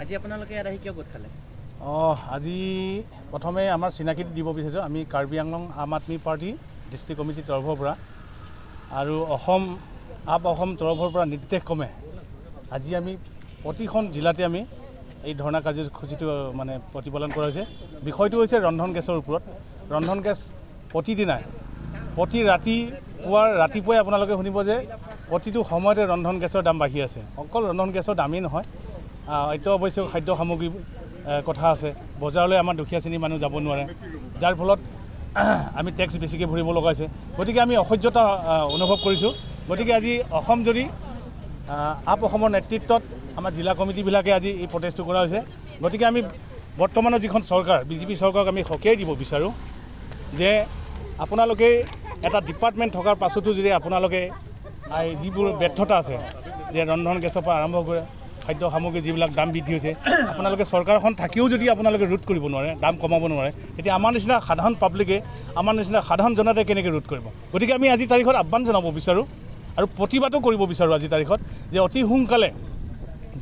আজি আপোনালোকে ইয়াত আহি কিয় গোট খালে? আজি প্ৰথমে আমাৰ চিনাকি দিব বিচাৰিছোঁ। আমি কাৰ্বি আংলং আম আদমি পাৰ্টি ডিষ্ট্ৰিক্ট কমিটিৰ তৰফৰ পৰা আৰু অসম তৰফৰ পৰা নিৰ্দেশক্ৰমে আজি আমি প্ৰতিখন জিলাতে আমি এই ধৰ্ণা কাৰ্যসূচীটো মানে প্ৰতিপালন কৰা হৈছে। বিষয়টো হৈছে ৰন্ধন গেছৰ ওপৰত। ৰন্ধন গেছ প্ৰতিদিনাই প্ৰতি ৰাতিপুৱাই আপোনালোকে শুনিব যে প্ৰতিটো সময়তে ৰন্ধন গেছৰ দাম বাঢ়ি আছে। অকল ৰন্ধন গেছৰ দামেই নহয়, এইটো অৱশ্যে খাদ্য সামগ্ৰী কথা আছে। বজাৰলৈ আমাৰ দুখীয়া শ্ৰেণীৰ মানুহ যাব নোৱাৰে, যাৰ ফলত আমি টেক্স বেছিকৈ ভৰিব লগা হৈছে। গতিকে আমি অসহ্যতা অনুভৱ কৰিছোঁ। গতিকে আজি অসম যদি অসমৰ নেতৃত্বত আমাৰ জিলা কমিটিবিলাকে আজি এই প্ৰটেষ্টটো কৰা হৈছে। গতিকে আমি বৰ্তমানৰ যিখন চৰকাৰ বিজেপি চৰকাৰক আমি সকীয়াই দিব বিচাৰোঁ যে আপোনালোকে এটা ডিপাৰ্টমেণ্ট থকাৰ পাছতো যদি আপোনালোকে যিবোৰ ব্যৰ্থতা আছে যে ৰন্ধন গেছৰ পৰা আৰম্ভ কৰে খাদ্য সামগ্ৰী যিবিলাক দাম বৃদ্ধি হৈছে, আপোনালোকে চৰকাৰখন থাকিও যদি আপোনালোকে ৰোধ কৰিব নোৱাৰে, দাম কমাব নোৱাৰে, তেতিয়া আমাৰ নিচিনা সাধাৰণ পাব্লিকে, আমাৰ নিচিনা সাধাৰণ জনতাই কেনেকৈ ৰোধ কৰিব? গতিকে আমি আজি তাৰিখত আহ্বান জনাব বিচাৰোঁ আৰু প্ৰতিবাদো কৰিব বিচাৰোঁ আজি তাৰিখত যে অতি সোনকালে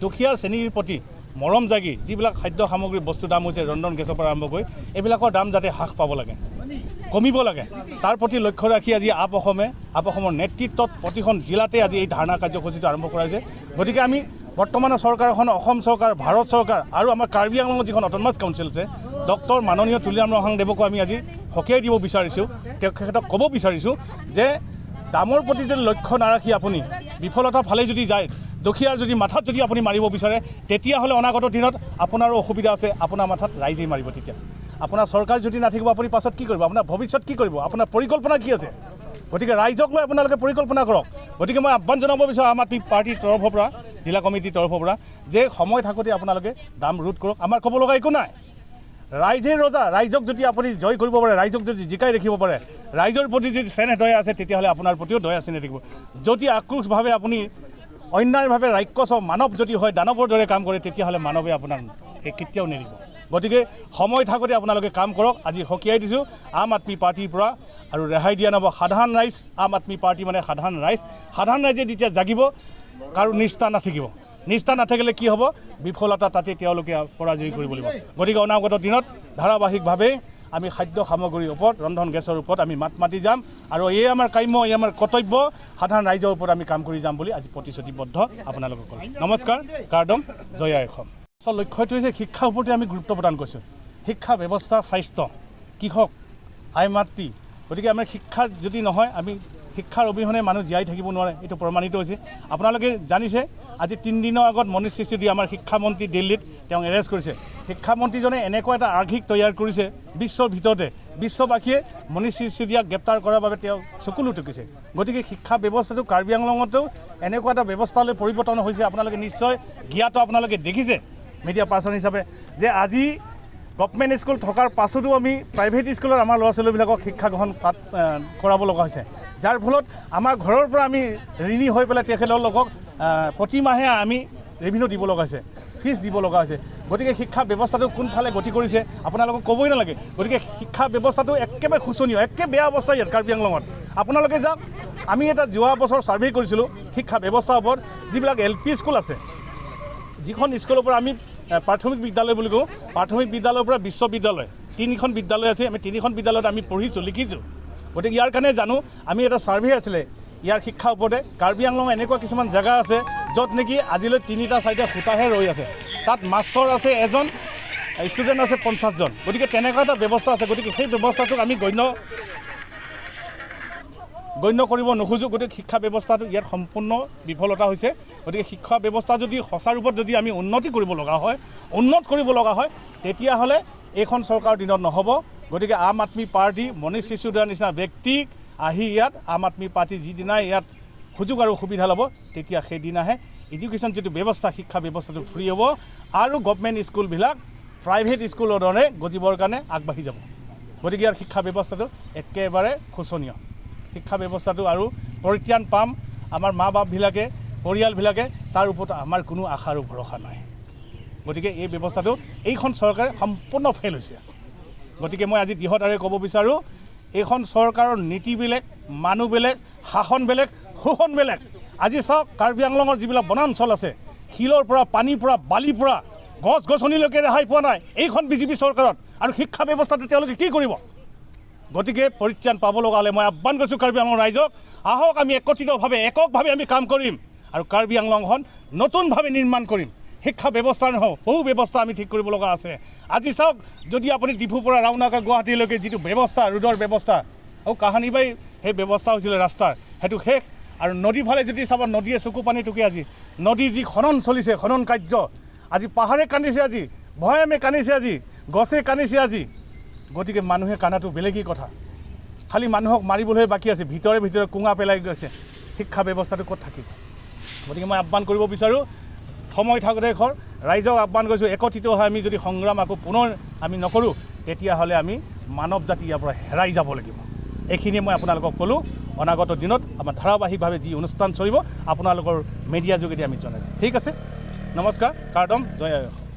দুখীয়া শ্ৰেণীৰ প্ৰতি মৰম জাগি যিবিলাক খাদ্য সামগ্ৰীৰ বস্তু দাম হৈছে ৰন্ধন গেছৰ পৰা আৰম্ভ কৰি এইবিলাকৰ দাম যাতে হ্ৰাস পাব লাগে, কমিব লাগে, তাৰ প্ৰতি লক্ষ্য ৰাখি আজি অসমৰ নেতৃত্বত প্ৰতিখন জিলাতে আজি এই ধাৰণা কাৰ্যসূচীটো আৰম্ভ কৰা হৈছে। গতিকে আমি বৰ্তমানৰ চৰকাৰখন অসম চৰকাৰ, ভাৰত চৰকাৰ আৰু আমাৰ কাৰ্বি আংলঙৰ যিখন অট'নমাছ কাউন্সিল আছে ডক্টৰ মাননীয় তুলিৰাম ৰহাংদেৱকো আমি আজি সকীয়াই দিব বিচাৰিছোঁ। তেখেতক ক'ব বিচাৰিছোঁ যে দামৰ প্ৰতি যদি লক্ষ্য নাৰাখি আপুনি বিফলতাৰ ফালে যদি যায়, দুখীয়াৰ যদি মাথাত যদি আপুনি মাৰিব বিচাৰে, তেতিয়াহ'লে অনাগত দিনত আপোনাৰো অসুবিধা আছে। আপোনাৰ মাথাত ৰাইজেই মাৰিব। তেতিয়া আপোনাৰ চৰকাৰ যদি নাথাকিব, আপুনি পাছত কি কৰিব? আপোনাৰ ভৱিষ্যত কি কৰিব? আপোনাৰ পৰিকল্পনা কি আছে? গতিকে ৰাইজক লৈ আপোনালোকে পৰিকল্পনা কৰক। গতিকে মই আহ্বান জনাব বিচাৰোঁ আম আদমি পাৰ্টিৰ তৰফৰ পৰা, জিলা কমিটিৰ তৰফৰ পৰা, যে সময় থাকোঁতে আপোনালোকে দাম ৰোধ কৰক। আমাৰ ক'ব লগা একো নাই। ৰাইজেই ৰজা। ৰাইজক যদি আপুনি জয় কৰিব পাৰে, ৰাইজক যদি জিকাই ৰাখিব পাৰে, ৰাইজৰ প্ৰতি যদি চেনেহ দয়া আছে, তেতিয়াহ'লে আপোনাৰ প্ৰতিও দয়া চেনেহ থাকিব। যদি আক্ৰোশভাৱে আপুনি অন্যায়ভাৱে ৰাক্ষস মানৱ যদি হয়, দানৱৰ দৰে কাম কৰে, তেতিয়াহ'লে মানৱে আপোনাক কেতিয়াও নেৰিব। গতিকে সময় থাকোঁতে আপোনালোকে কাম কৰক। আজি সকীয়াই দিছোঁ আম আদমি পাৰ্টিৰ পৰা আৰু ৰেহাই দিয়া নব সাধাৰণ ৰাইজ। আম আদমি পাৰ্টি মানে সাধাৰণ ৰাইজ। সাধাৰণ ৰাইজে যেতিয়া জাগিব, কাৰো নিষ্ঠা নাথাকিব। নিষ্ঠা নাথাকিলে কি হ'ব? বিফলতা তাতে তেওঁলোকে পৰাজয় কৰিব লাগিব। গতিকে অনাগত দিনত ধাৰাবাহিকভাৱে আমি খাদ্য সামগ্ৰীৰ ওপৰত, ৰন্ধন গেছৰ ওপৰত আমি মাত মাতি যাম আৰু এই আমাৰ কাম্য, এই আমাৰ কৰ্তব্য, সাধাৰণ ৰাইজৰ ওপৰত আমি কাম কৰি যাম বুলি আজি প্ৰতিশ্ৰুতিবদ্ধ আপোনালোকক ক'লোঁ। নমস্কাৰ। কাৰ্ডম জয় আই অসম। আচল লক্ষ্যটো হৈছে শিক্ষাৰ ওপৰতে আমি গুৰুত্ব প্ৰদান কৰিছোঁ। শিক্ষা ব্যৱস্থা, স্বাস্থ্য, কৃষক, আই মাতৃ। গতিকে আমাৰ শিক্ষা যদি নহয়, আমি শিক্ষাৰ অবিহনে মানুহ জীয়াই থাকিব নোৱাৰে, এইটো প্ৰমাণিত হৈছে। আপোনালোকে জানিছে আজি 3 দিনৰ আগত মনীষ চিচুডিয়া আমাৰ শিক্ষামন্ত্ৰী দিল্লীত তেওঁক এৰেষ্ট কৰিছে। শিক্ষামন্ত্ৰীজনে এনেকুৱা এটা আৰ্হিক তৈয়াৰ কৰিছে বিশ্বৰ ভিতৰতে, বিশ্ববাসীয়ে মনীষ চিচুডিয়াক গ্ৰেপ্তাৰ কৰাৰ বাবে তেওঁ চকুলো টুকিছে। গতিকে শিক্ষা ব্যৱস্থাটো কাৰ্বি আংলঙতো এনেকুৱা এটা ব্যৱস্থালৈ পৰিৱৰ্তন হৈছে। আপোনালোকে নিশ্চয় জ্ঞাত, আপোনালোকে দেখিছে মিডিয়া পাৰ্চন হিচাপে যে আজি গভৰ্ণমেণ্ট স্কুল থকাৰ পাছতো আমি প্ৰাইভেট স্কুলত আমাৰ ল'ৰা ছোৱালীবিলাকক শিক্ষা গ্ৰহণ কৰাব লগা হৈছে, যাৰ ফলত আমাৰ ঘৰৰ পৰা আমি ঋণী হৈ পেলাই তেখেতলোকক প্ৰতিমাহে আমি ৰেভিনিউ দিব লগা হৈছে, ফিজ দিব লগা হৈছে। গতিকে শিক্ষা ব্যৱস্থাটো কোনফালে গতি কৰিছে আপোনালোকক ক'বই নালাগে। গতিকে শিক্ষা ব্যৱস্থাটো একেবাৰে শোচনীয়, একে বেয়া অৱস্থা ইয়াত কাৰ্বি আংলঙত। আপোনালোকে যাওক, আমি এটা যোৱা বছৰ ছাৰ্ভে কৰিছিলোঁ শিক্ষা ব্যৱস্থাৰ ওপৰত। যিবিলাক LP স্কুল আছে, যিখন স্কুলৰ পৰা আমি প্ৰাথমিক বিদ্যালয় বুলি কওঁ, প্ৰাথমিক বিদ্যালয়ৰ পৰা বিশ্ববিদ্যালয় 3খন বিদ্যালয় আছে। আমি 3খন বিদ্যালয়ত আমি পঢ়িছোঁ, লিখিছোঁ। গতিকে ইয়াৰ কাৰণে জানো আমি এটা ছাৰ্ভে আছিলে ইয়াৰ শিক্ষাৰ ওপৰতে। কাৰ্বি আংলং এনেকুৱা কিছুমান জেগা আছে য'ত নেকি আজিলৈ 3টা 4টা খুঁটাহে ৰৈ আছে। তাত মাষ্টৰ আছে 1জন, ষ্টুডেণ্ট আছে 50জন। গতিকে তেনেকুৱা এটা ব্যৱস্থা আছে। গতিকে সেই ব্যৱস্থাটোক আমি গণ্য কৰিব নোখোজোঁ। গতিকে শিক্ষা ব্যৱস্থাটো ইয়াত সম্পূৰ্ণ বিফলতা হৈছে। গতিকে শিক্ষা ব্যৱস্থা যদি সঁচা ৰূপত যদি আমি উন্নত কৰিব লগা হয়, তেতিয়াহ'লে এইখন চৰকাৰৰ দিনত নহ'ব। গতিকে আম আদমি পাৰ্টি, মনীষ চিচুডিয়াৰ নিচিনা ব্যক্তিক আহি ইয়াত আম আদমি পাৰ্টি যিদিনাই ইয়াত সুযোগ আৰু সুবিধা ল'ব, তেতিয়া সেইদিনাহে এডুকেশ্যন যিটো ব্যৱস্থা, শিক্ষা ব্যৱস্থাটো ফ্ৰী হ'ব আৰু গভৰ্ণমেণ্ট স্কুলবিলাক প্ৰাইভেট স্কুলৰ দৰে গজিবৰ কাৰণে আগবাঢ়ি যাব। গতিকে ইয়াৰ শিক্ষা ব্যৱস্থাটো একেবাৰে শোচনীয়। শিক্ষা ব্যৱস্থাটো আৰু পৰিত্ৰাণ পাম আমাৰ মা বাপবিলাকে, পৰিয়ালবিলাকে, তাৰ ওপৰত আমাৰ কোনো আশা আৰু ভৰসা নাই। গতিকে এই ব্যৱস্থাটো এইখন চৰকাৰে সম্পূৰ্ণ ফেইল হৈছে। গতিকে মই আজি দৃঢ়তাৰে ক'ব বিচাৰোঁ, এইখন চৰকাৰৰ নীতি বেলেগ, মানুহ বেলেগ, শাসন বেলেগ, শোষণ বেলেগ। আজি চাওক কাৰ্বি আংলঙৰ যিবিলাক বনাঞ্চল আছে, শিলৰ পৰা, পানীৰ পৰা, বালিৰ পৰা গছ গছনিলৈকে ৰেহাই পোৱা নাই এইখন বিজেপি চৰকাৰত আৰু শিক্ষা ব্যৱস্থাটো তেওঁলোকে কি কৰিব গতিকে পৰিত্ৰাণ পাব লগা হ'লে মই আহ্বান কৰিছোঁ কাৰ্বি আংলং ৰাইজক আহক আমি একত্ৰিতভাৱে এককভাৱে আমি কাম কৰিম আৰু কাৰ্বি আংলংখন নতুনভাৱে নিৰ্মাণ কৰিম শিক্ষা ব্যৱস্থা নহওক বহু ব্যৱস্থা আমি ঠিক কৰিব লগা আছে আজি চাওক যদি আপুনি ডিফুৰ পৰা ৰাওনাকা গুৱাহাটীলৈকে যিটো ব্যৱস্থা ৰোডৰ ব্যৱস্থা আৰু কাহানিবাই সেই ব্যৱস্থা হৈছিলে ৰাস্তাৰ সেইটো শেষ আৰু নদী ফালে যদি চাব নদীয়ে চকু পানী টুকি আজি নদীৰ যি খনন চলিছে খনন কাৰ্য আজি পাহাৰে কান্দিছে আজি ভৈয়ামে কান্দিছে আজি গছে কান্দিছে আজি গতিকে মানুহে কান্দাটো বেলেগেই কথা খালি মানুহক মাৰিবলৈ বাকী আছে ভিতৰে ভিতৰে কুঙা পেলাই গৈছে শিক্ষা ব্যৱস্থাটো ক'ত থাকিব গতিকে মই আহ্বান কৰিব বিচাৰোঁ সময় থাকোঁতে ৰাইজক আহ্বান কৰিছোঁ একত্ৰিত হৈ আমি যদি সংগ্ৰাম আকৌ পুনৰ আমি নকৰোঁ তেতিয়াহ'লে আমি মানৱ জাতি ইয়াৰ পৰা হেৰাই যাব লাগিব এইখিনিয়ে মই আপোনালোকক ক'লোঁ অনাগত দিনত আমাৰ ধাৰাবাহিকভাৱে যি অনুষ্ঠান চলিব আপোনালোকৰ মিডিয়া যোগেদি আমি জনাই ঠিক আছে নমস্কাৰ কাৰ্ডম জয় আই অসম